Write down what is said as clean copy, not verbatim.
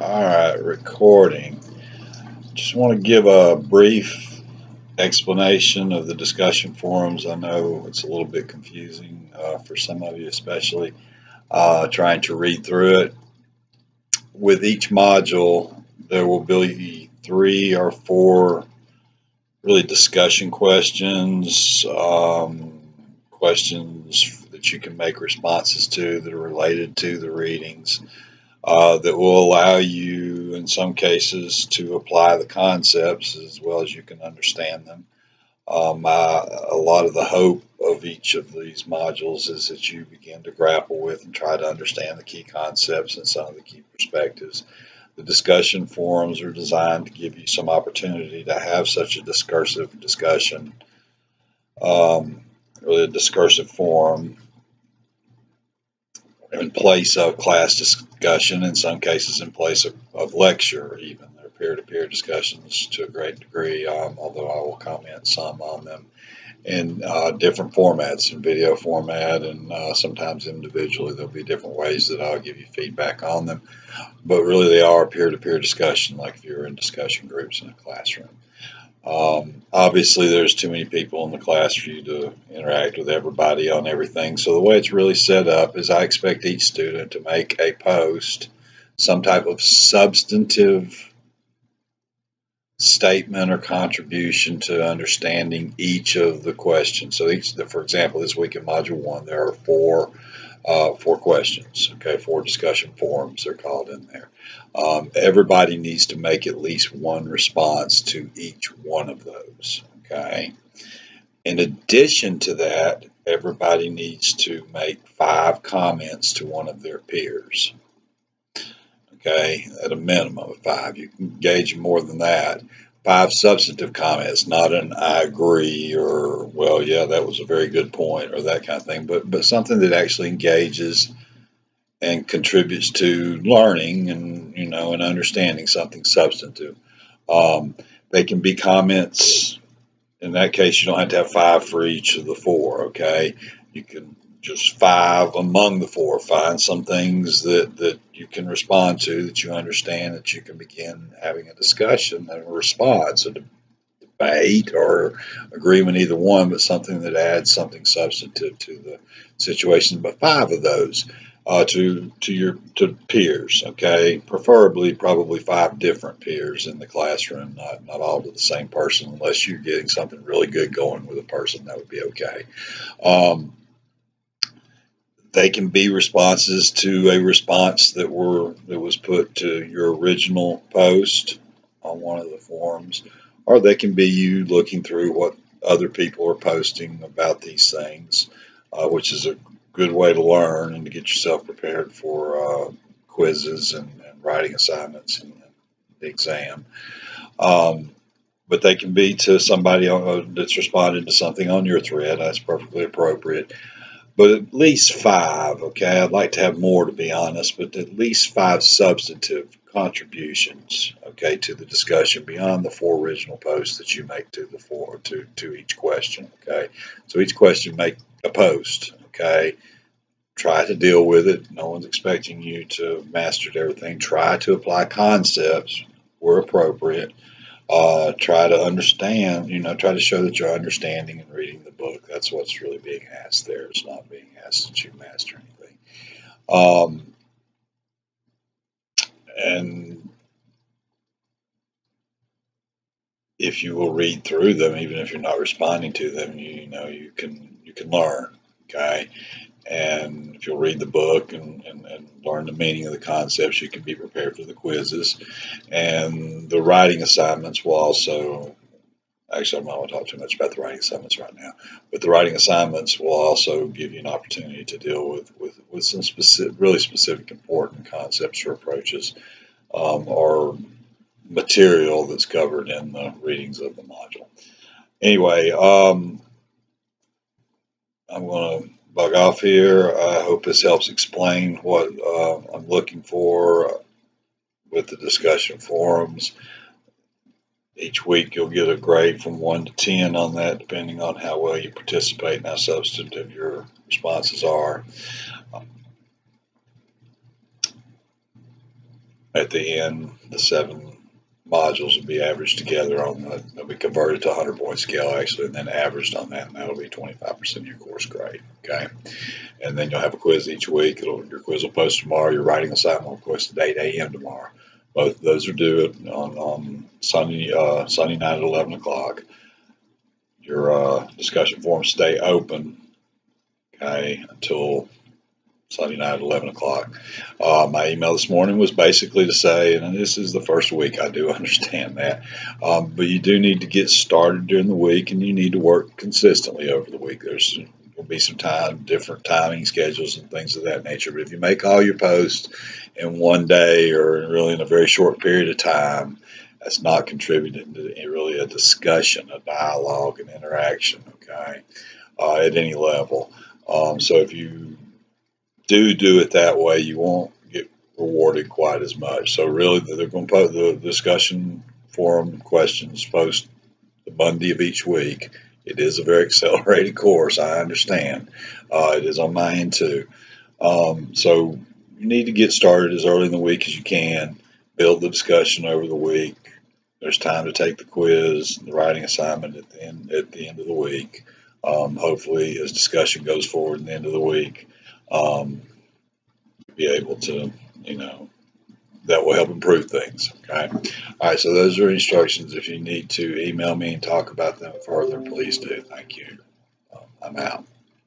All right, recording. Just want to give a brief explanation of the discussion forums. I know it's a little bit confusing for some of you, especially trying to read through it. With each module, there will be 3 or 4 really discussion questions, questions that you can make responses to that are related to the readings. That will allow you, in some cases, to apply the concepts as well as you can understand them. A lot of the hope of each of these modules is that you begin to grapple with and try to understand the key concepts and some of the key perspectives. The discussion forums are designed to give you some opportunity to have such a discursive discussion, really a discursive forum in place of class discussion, in some cases in place of lecture even. They're peer-to-peer discussions to a great degree, although I will comment some on them in different formats, in video format and sometimes individually. There'll be different ways that I'll give you feedback on them, but really they are peer-to-peer discussion, like if you're in discussion groups in a classroom. Obviously, there's too many people in the class for you to interact with everybody on everything. So the way it's really set up is I expect each student to make a post, some type of substantive statement or contribution to understanding each of the questions. So for example, this week in Module 1, there are four questions, okay, 4 discussion forums they're called in there. Everybody needs to make at least one response to each one of those, okay? In addition to that, everybody needs to make 5 comments to one of their peers, okay, at a minimum of 5. You can engage more than that. 5 substantive comments, not an I agree or, well, yeah, that was a very good point or that kind of thing, but something that actually engages and contributes to learning and, and understanding something substantive. They can be comments. In that case, you don't have to have 5 for each of the 4, okay? You can just 5 among the 4. Find some things that you can respond to, that you understand, that you can begin having a discussion and a response, a debate or agreement, either one, but something that adds something substantive to the situation. But 5 of those to peers, okay? Preferably probably 5 different peers in the classroom, not all to the same person, unless you're getting something really good going with a person, that would be okay. They can be responses to a response that was put to your original post on one of the forums, or they can be you looking through what other people are posting about these things, which is a good way to learn and to get yourself prepared for quizzes and writing assignments and the exam. But they can be to somebody that's responded to something on your thread. That's perfectly appropriate. But at least 5, okay? I'd like to have more, to be honest, but at least 5 substantive contributions, okay, to the discussion beyond the 4 original posts that you make to each question, okay? So each question, make a post, okay? Try to deal with it. No one's expecting you to have mastered everything. Try to apply concepts where appropriate. Try to understand, try to show that you're understanding and reading the book. That's what's really being asked there. It's not being asked that you master anything. And if you will read through them, even if you're not responding to them, you can learn, okay? And if you'll read the book and learn the meaning of the concepts, you can be prepared for the quizzes. And the writing assignments will also, actually, I'm not going to talk too much about the writing assignments right now, but the writing assignments will also give you an opportunity to deal with some really specific important concepts or approaches or material that's covered in the readings of the module. Anyway, I'm going to bug off here. I hope this helps explain what I'm looking for with the discussion forums. Each week you'll get a grade from 1 to 10 on that, depending on how well you participate and how substantive your responses are. At the end, the 7 modules will be averaged together they'll be converted to a 100-point scale actually, and then averaged on that, and that'll be 25% of your course grade. Okay, and then you'll have a quiz each week. Your quiz will post tomorrow. Your writing assignment will post at 8 a.m. tomorrow. Both of those are due on Sunday night at 11 o'clock. Your discussion forums stay open, okay, until Sunday night at 11 o'clock. My email this morning was basically to say, and this is the first week, I do understand that, but you do need to get started during the week, and you need to work consistently over the week. There's will be some different timing schedules and things of that nature. But if you make all your posts in one day or really in a very short period of time, that's not contributing to really a discussion, a dialogue, and interaction, okay, at any level. So if you do it that way, you won't get rewarded quite as much. So really, they're going to put the discussion forum questions post the Monday of each week. It is a very accelerated course, I understand. It is on my end too. So you need to get started as early in the week as you can. Build the discussion over the week. There's time to take the quiz, the writing assignment at the end of the week. Hopefully, as discussion goes forward at the end of the week, be able to, that will help improve things. Okay. All right. So those are instructions. If you need to email me and talk about them further, please do. Thank you. I'm out.